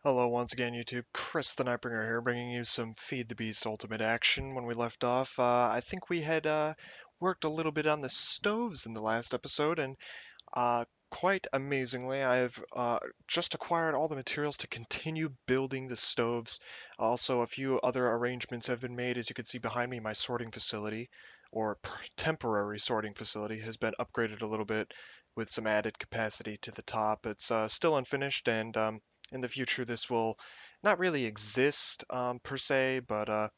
Hello once again, YouTube. Chris the Nightbringer here, bringing you some Feed the Beast Ultimate action. When we left off, I think we had worked a little bit on the stoves in the last episode, and quite amazingly, I've just acquired all the materials to continue building the stoves. Also, a few other arrangements have been made. As you can see behind me, my sorting facility, or temporary sorting facility, has been upgraded a little bit with some added capacity to the top. It's still unfinished, and in the future, this will not really exist per se, but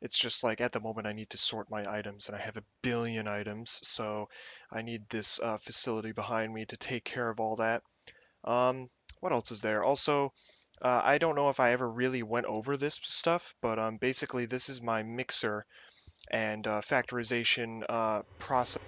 it's just like at the moment I need to sort my items, and I have a billion items, so I need this facility behind me to take care of all that. What else is there? Also, I don't know if I ever really went over this stuff, but basically this is my mixer and factorization process.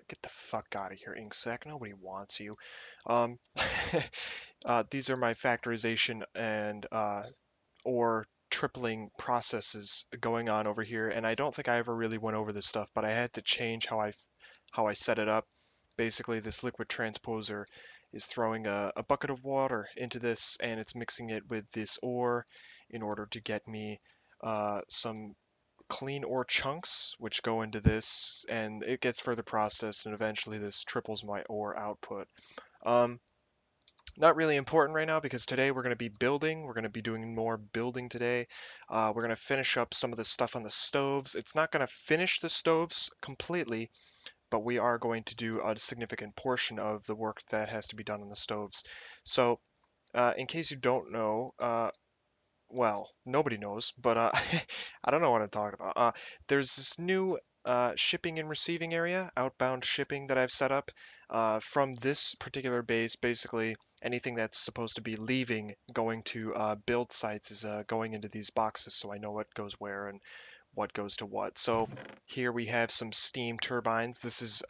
Get the fuck out of here, ink sac. Nobody wants you. Um, these are my factorization and or tripling processes going on over here, and I don't think I ever really went over this stuff, but I had to change how I set it up. Basically, this liquid transposer is throwing a bucket of water into this, and it's mixing it with this ore in order to get me some clean ore chunks, which go into this, and it gets further processed, and eventually this triples my ore output. Um, Not really important right now because today we're going to be building. We're going to be doing more building today. We're going to finish up some of the stuff on the stoves. It's not going to finish the stoves completely, but we are going to do a significant portion of the work that has to be done on the stoves. So, in case you don't know, well, nobody knows, but I don't know what I'm talking about. There's this new shipping and receiving area, outbound shipping that I've set up from this particular base. Basically, anything that's supposed to be leaving, going to build sites is going into these boxes, so I know what goes where and what goes to what. So here we have some steam turbines. This is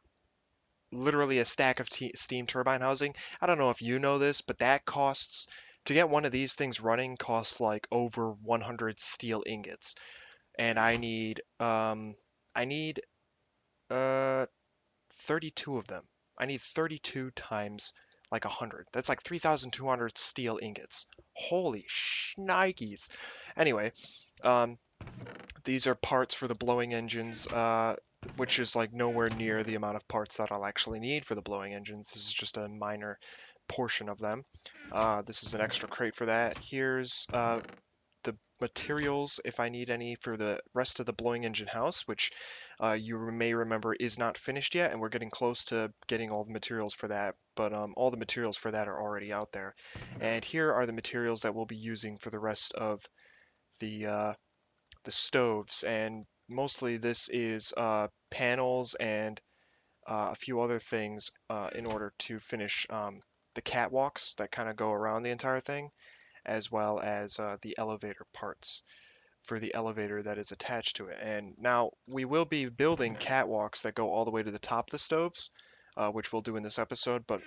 literally a stack of steam turbine housing. I don't know if you know this, but that costs to get one of these things running costs like over 100 steel ingots, and I need 32 of them. I need 32 times like 100. That's like 3,200 steel ingots. Holy shnikes. Anyway, um, these are parts for the blowing engines, which is like nowhere near the amount of parts that I'll actually need for the blowing engines. This is just a minor portion of them. This is an extra crate for that. Here's the materials if I need any for the rest of the blowing engine house, which you may remember is not finished yet, and we're getting close to getting all the materials for that. But all the materials for that are already out there. And here are the materials that we'll be using for the rest of the stoves, and mostly this is panels and a few other things in order to finish the catwalks that kind of go around the entire thing, as well as the elevator parts for the elevator that is attached to it. And now we will be building catwalks that go all the way to the top of the stoves, which we'll do in this episode, but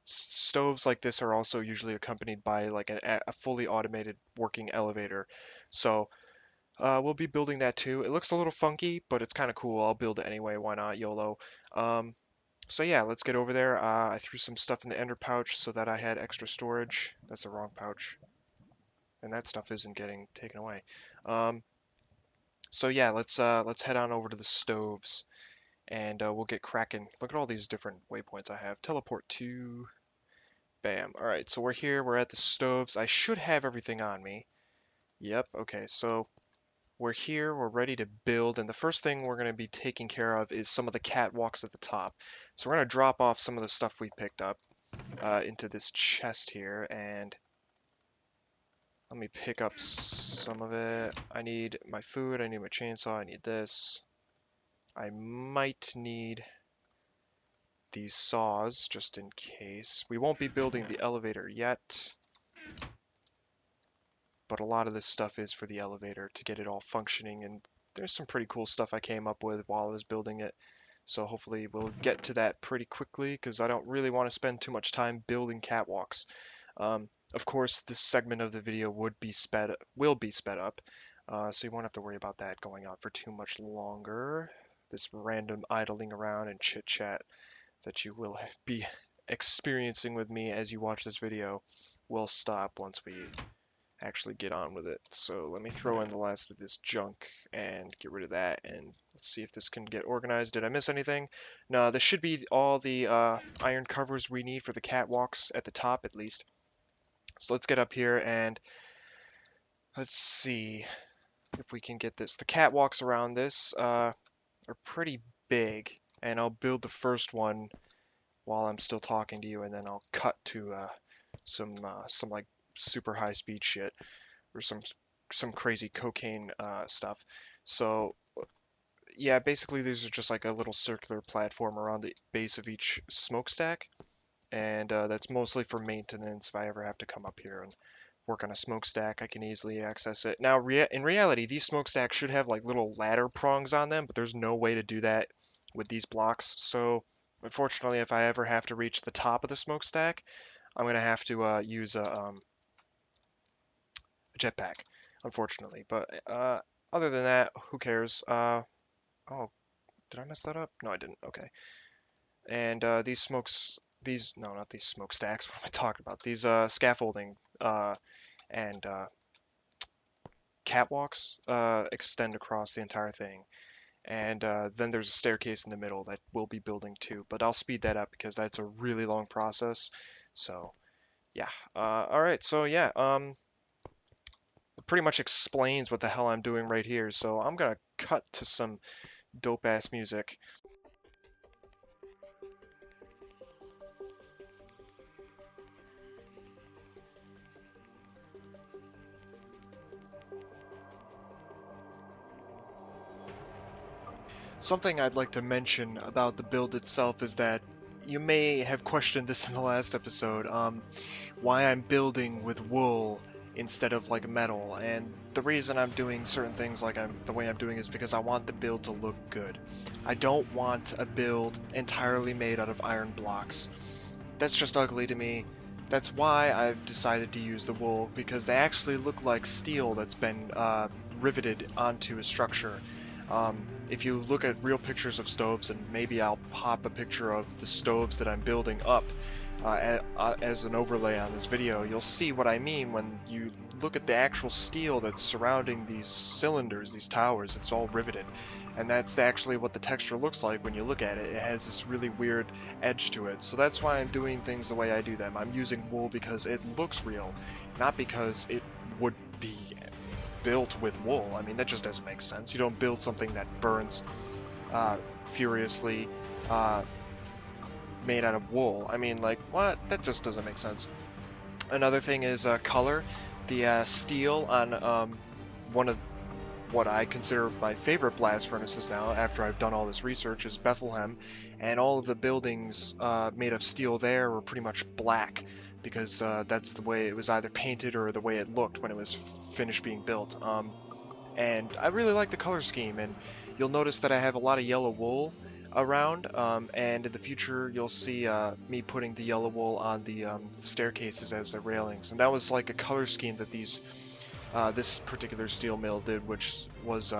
stoves like this are also usually accompanied by like a fully automated working elevator. So we'll be building that too. It looks a little funky, but it's kind of cool. I'll build it anyway. Why not? YOLO. Um, so yeah, let's get over there. I threw some stuff in the ender pouch so that I had extra storage. That's the wrong pouch, and that stuff isn't getting taken away. Um, so yeah, let's head on over to the stoves, and we'll get cracking. Look at all these different waypoints I have. Teleport to. Bam. All right, so we're here. We're at the stoves. I should have everything on me. Yep. Okay, so we're here, we're ready to build, and the first thing we're going to be taking care of is some of the catwalks at the top. So we're going to drop off some of the stuff we picked up into this chest here, and let me pick up some of it. I need my food, I need my chainsaw, I need this. I might need these saws just in case. We won't be building the elevator yet. but a lot of this stuff is for the elevator to get it all functioning, and there's some pretty cool stuff I came up with while I was building it. So hopefully we'll get to that pretty quickly because I don't really want to spend too much time building catwalks. Of course, this segment of the video will be sped up, so you won't have to worry about that going on for too much longer. This random idling around and chit chat that you will be experiencing with me as you watch this video will stop once we actually get on with it. So let me throw in the last of this junk and get rid of that, and let's see if this can get organized. Did I miss anything? No, this should be all the iron covers we need for the catwalks at the top at least. So let's get up here and let's see if we can get this. The catwalks around this are pretty big, and I'll build the first one while I'm still talking to you, and then I'll cut to some like super high speed shit or some crazy cocaine stuff. So yeah, basically these are just like a little circular platform around the base of each smokestack, and that's mostly for maintenance. If I ever have to come up here and work on a smokestack, I can easily access it. Now, in reality, these smokestacks should have like little ladder prongs on them, but there's no way to do that with these blocks. So, unfortunately, if I ever have to reach the top of the smokestack, I'm gonna have to use a jetpack, unfortunately. But other than that, who cares? Oh, did I mess that up? No, I didn't. Okay. And no, not these smokestacks. What am I talking about? These scaffolding and catwalks extend across the entire thing. And then there's a staircase in the middle that we'll be building too, but I'll speed that up because that's a really long process. So yeah. All right. So yeah. It pretty much explains what the hell I'm doing right here. So I'm gonna cut to some dope ass music. Something I'd like to mention about the build itself is that you may have questioned this in the last episode, why I'm building with wool instead of like metal, and the reason I'm doing certain things like the way I'm doing is because I want the build to look good. I don't want a build entirely made out of iron blocks. That's just ugly to me. That's why I've decided to use the wool, because they actually look like steel that's been riveted onto a structure. If you look at real pictures of stoves, and maybe I'll pop a picture of the stoves that I'm building up as an overlay on this video, you'll see what I mean when you look at the actual steel that's surrounding these cylinders, these towers. It's all riveted, and that's actually what the texture looks like when you look at it. It has this really weird edge to it, so that's why I'm doing things the way I do them. I'm using wool because it looks real, not because it would be built with wool. I mean, that just doesn't make sense. You don't build something that burns furiously made out of wool. I mean, like, what? That just doesn't make sense. Another thing is color. The steel on one of what I consider my favorite blast furnaces now, after I've done all this research, is Bethlehem, and all of the buildings made of steel there were pretty much black, because that's the way it was either painted or the way it looked when it was finished being built. And I really like the color scheme, and you'll notice that I have a lot of yellow wool around, and in the future you'll see me putting the yellow wool on the staircases as the railings, and that was like a color scheme that this particular steel mill did, which was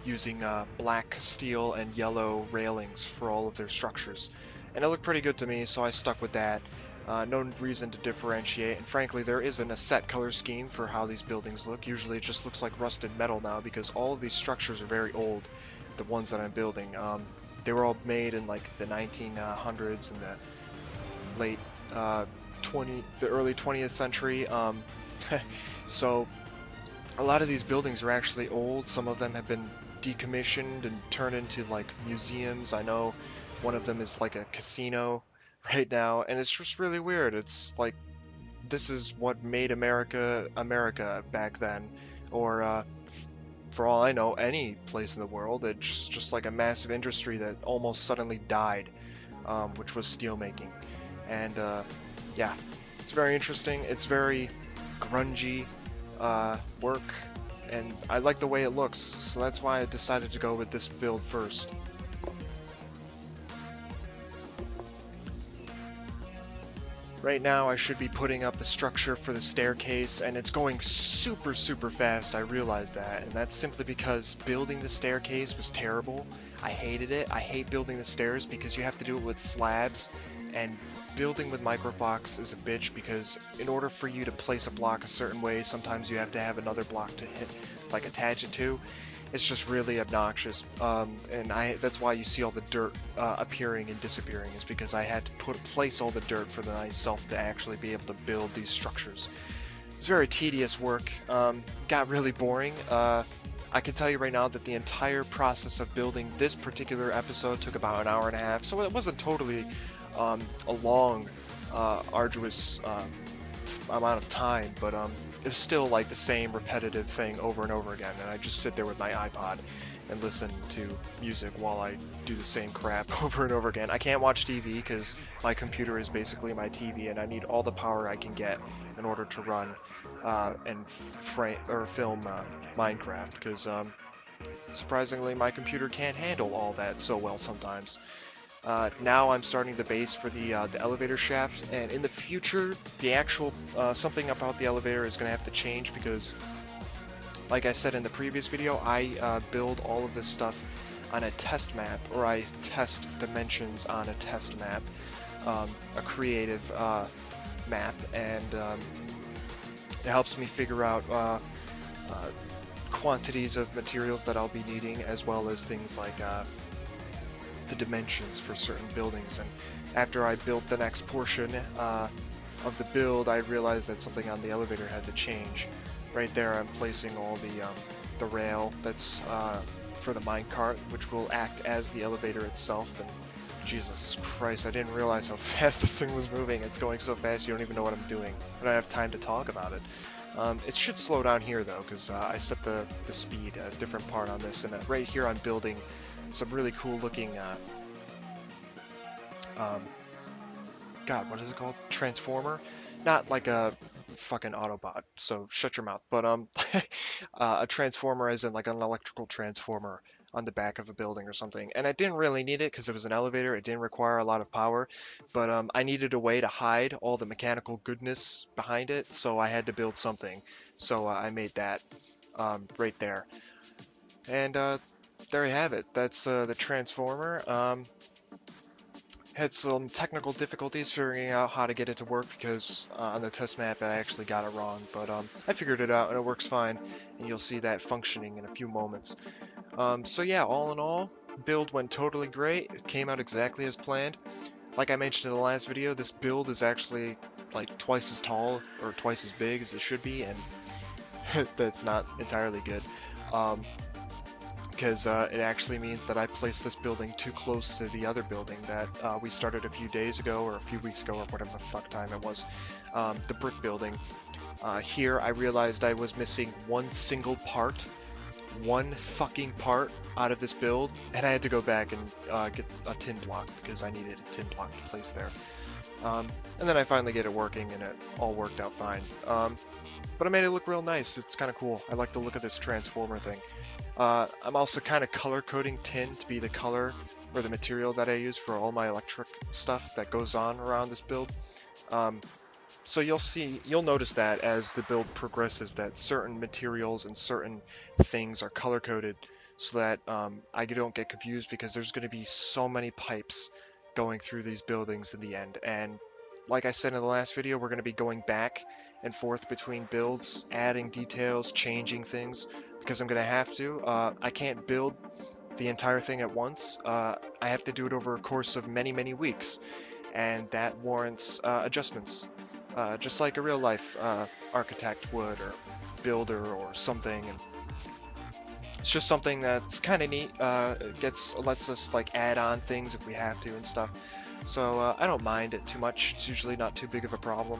using black steel and yellow railings for all of their structures, and it looked pretty good to me, so I stuck with that. No reason to differentiate, and frankly there isn't a set color scheme for how these buildings look. Usually it just looks like rusted metal now, because all of these structures are very old, the ones that I'm building. They were all made in like the 1900s and the late the early 20th century. So a lot of these buildings are actually old. Some of them have been decommissioned and turned into like museums. I know one of them is like a casino right now, and it's just really weird. It's like, this is what made America America back then, or for all I know, any place in the world. It's just like a massive industry that almost suddenly died, which was steel making. And yeah, it's very interesting. It's very grungy work, and I like the way it looks, so that's why I decided to go with this build first. Right now I should be putting up the structure for the staircase, and it's going super fast. I realize that, and that's simply because building the staircase was terrible. I hated it. I hate building the stairs because you have to do it with slabs, and building with micro blocks is a bitch because in order for you to place a block a certain way, sometimes you have to have another block to hit, like attach it to. It's just really obnoxious, and that's why you see all the dirt appearing and disappearing, is because I had to place all the dirt for myself to actually be able to build these structures. It's very tedious work, got really boring. I can tell you right now that the entire process of building this particular episode took about an hour and a half, so it wasn't totally a long, arduous amount of time, but it was still like the same repetitive thing over and over again, and I just sit there with my iPod and listen to music while I do the same crap over and over again. I can't watch TV because my computer is basically my TV, and I need all the power I can get in order to run and film Minecraft, because surprisingly my computer can't handle all that so well sometimes. Now I'm starting the base for the elevator shaft, and in the future, the actual something about the elevator is going to have to change because, like I said in the previous video, I build all of this stuff on a test map, or I test dimensions on a test map, a creative map, and it helps me figure out quantities of materials that I'll be needing, as well as things like the dimensions for certain buildings. And after I built the next portion of the build, I realized that something on the elevator had to change. Right there I'm placing all the rail that's for the minecart, which will act as the elevator itself. And Jesus Christ, I didn't realize how fast this thing was moving. It's going so fast you don't even know what I'm doing. I don't have time to talk about it. It should slow down here though, because I set the speed a different part on this, and right here I'm building some really cool looking God, what is it called? Transformer? Not like a fucking Autobot, so shut your mouth, but a transformer as in like an electrical transformer on the back of a building or something. And I didn't really need it because it was an elevator. It didn't require a lot of power, but I needed a way to hide all the mechanical goodness behind it, so I had to build something. So I made that right there. And there you have it. That's the transformer. Had some technical difficulties figuring out how to get it to work because on the test map I actually got it wrong, but I figured it out and it works fine, and you'll see that functioning in a few moments. So yeah, all in all, build went totally great. It came out exactly as planned. Like I mentioned in the last video, this build is actually like twice as tall or twice as big as it should be, and that's not entirely good. Because it actually means that I placed this building too close to the other building that we started a few days ago, or a few weeks ago, or whatever the fuck time it was, the brick building. Here I realized I was missing one single part, one fucking part out of this build, and I had to go back and get a tin block because I needed a tin block to place there. And then I finally get it working, and it all worked out fine. But I made it look real nice. It's kind of cool. I like the look of this transformer thing. I'm also kind of color coding tin to be the color or the material that I use for all my electric stuff that goes on around this build. So you'll notice that as the build progresses, that certain materials and certain things are color coded so that I don't get confused, because there's going to be so many pipes going through these buildings in the end. And like I said in the last video, we're going to be going back and forth between builds, adding details, changing things, because I'm going to have to. I can't build the entire thing at once. I have to do it over a course of many, many weeks, and that warrants adjustments, just like a real life architect would, or builder or something. And it's just something that's kind of neat. Lets us like add on things if we have to and stuff. So I don't mind it too much. It's usually not too big of a problem.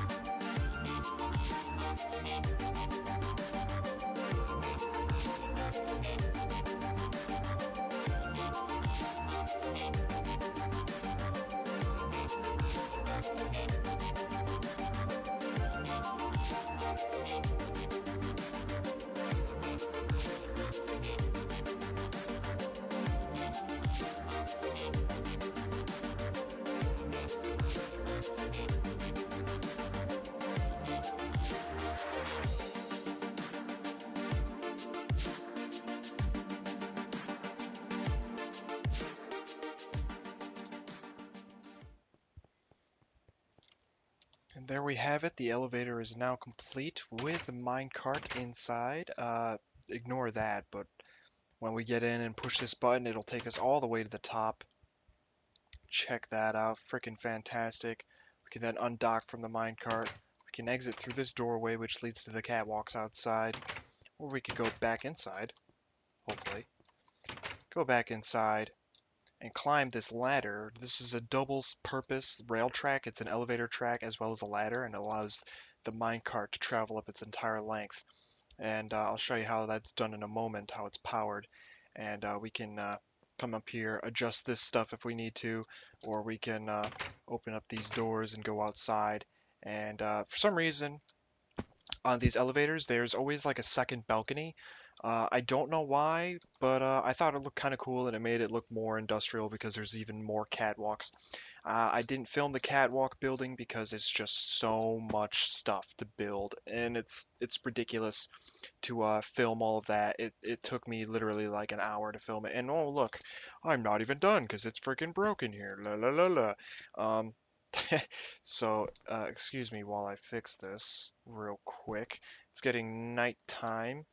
And there we have it. The elevator is now complete with the minecart inside. Ignore that, but when we get in and push this button, it'll take us all the way to the top. Check that out. Freaking fantastic. We can then undock from the minecart. We can exit through this doorway, which leads to the catwalks outside. Or we could go back inside, hopefully. Go back inside and climb this ladder. This is a double-purpose rail track. It's an elevator track as well as a ladder, and it allows the minecart to travel up its entire length. And I'll show you how that's done in a moment, how it's powered. And we can come up here, adjust this stuff if we need to, or we can open up these doors and go outside. And for some reason, on these elevators, there's always like a second balcony. I don't know why, but I thought it looked kind of cool and it made it look more industrial because there's even more catwalks. I didn't film the catwalk building because it's just so much stuff to build, and it's ridiculous to film all of that. It took me literally like an hour to film it, and oh look, I'm not even done because it's freaking broken here. La la la la. Um, so excuse me while I fix this real quick. It's getting nighttime.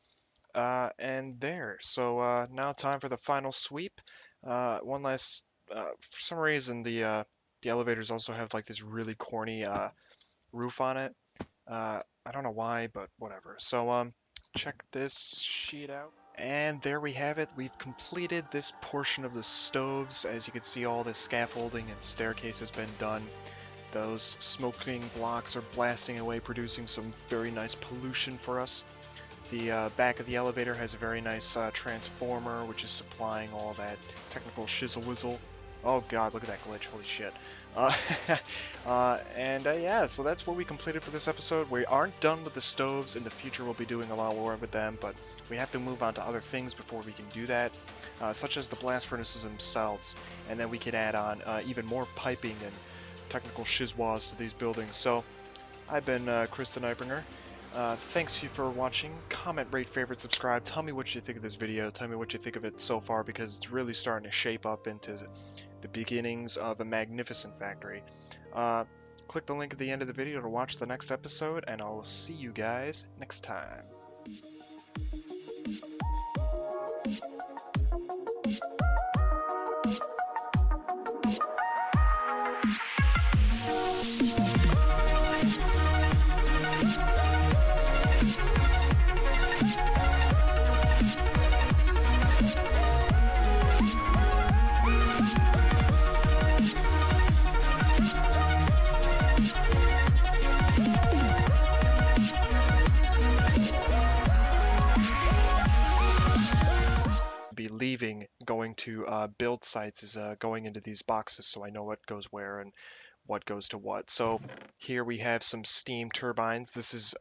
And there. So now time for the final sweep. One last. For some reason, the elevators also have like this really corny roof on it. I don't know why, but whatever. So check this sheet out. And there we have it. We've completed this portion of the stoves. As you can see, all the scaffolding and staircase has been done. Those smoking blocks are blasting away, producing some very nice pollution for us. The back of the elevator has a very nice transformer, which is supplying all that technical shizzle-whizzle. Oh god, look at that glitch, holy shit. Uh, yeah, so that's what we completed for this episode. We aren't done with the stoves. In the future we'll be doing a lot more with them, but we have to move on to other things before we can do that, such as the blast furnaces themselves, and then we can add on even more piping and technical shizwas to these buildings. So, I've been Chris the Nightbringer. Thanks you for watching. Comment, rate, favorite, subscribe. Tell me what you think of this video. Tell me what you think of it so far, because it's really starting to shape up into the beginnings of a magnificent factory. Click the link at the end of the video to watch the next episode, and I'll see you guys next time. Leaving, going to build sites is going into these boxes, so I know what goes where and what goes to what. So here we have some steam turbines. This is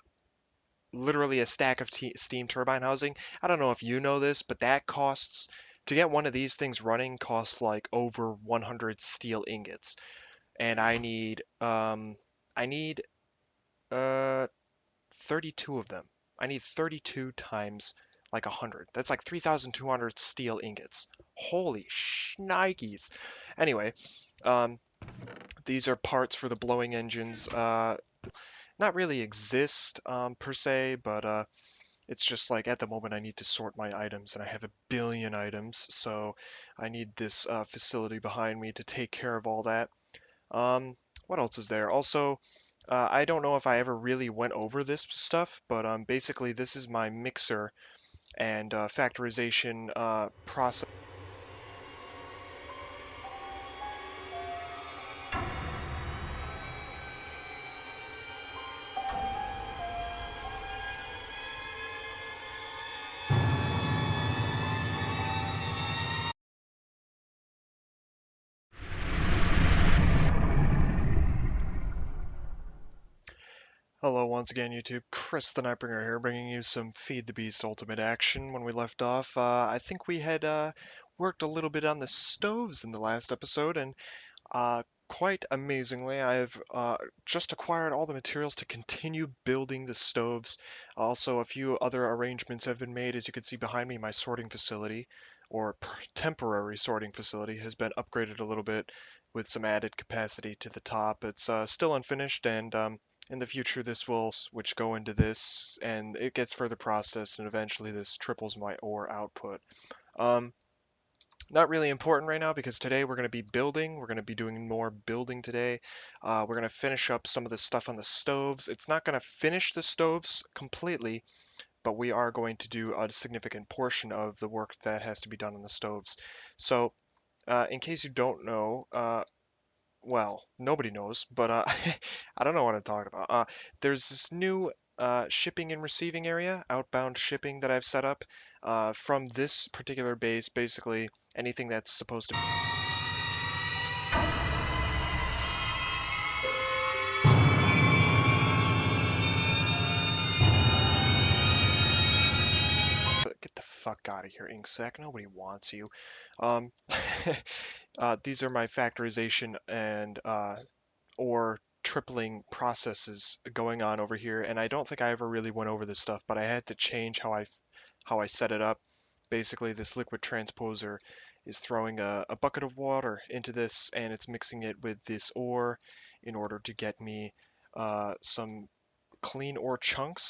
literally a stack of steam turbine housing. I don't know if you know this, but that costs, to get one of these things running, costs like over 100 steel ingots, and I need 32 of them. I need 32 times like 100. That's like 3,200 steel ingots. Holy shnikes. Anyway, these are parts for the blowing engines. Not really exist per se, but it's just like at the moment I need to sort my items, and I have a billion items, so I need this facility behind me to take care of all that. What else is there? Also, I don't know if I ever really went over this stuff, but basically this is my mixer and factorization process. Hello once again, YouTube. Chris the Nightbringer here, bringing you some Feed the Beast Ultimate action. When we left off, I think we had worked a little bit on the stoves in the last episode, and quite amazingly, I've just acquired all the materials to continue building the stoves. Also, a few other arrangements have been made. As you can see behind me, my sorting facility, or temporary sorting facility, has been upgraded a little bit with some added capacity to the top. It's still unfinished, and in the future, this will which go into this, and it gets further processed, and eventually this triples my ore output. Um, Not really important right now because today we're going to be building. We're going to be doing more building today. We're going to finish up some of the stuff on the stoves. It's not going to finish the stoves completely, but we are going to do a significant portion of the work that has to be done on the stoves. So, in case you don't know, well, nobody knows, but I don't know what I'm talking about. There's this new shipping and receiving area, outbound shipping that I've set up from this particular base. Basically, anything that's supposed to get the fuck out of here, ink sac. Nobody wants you. Um, these are my factorization and or tripling processes going on over here, and I don't think I ever really went over this stuff, but I had to change how I set it up. Basically, this liquid transposer is throwing a bucket of water into this, and it's mixing it with this ore in order to get me some clean ore chunks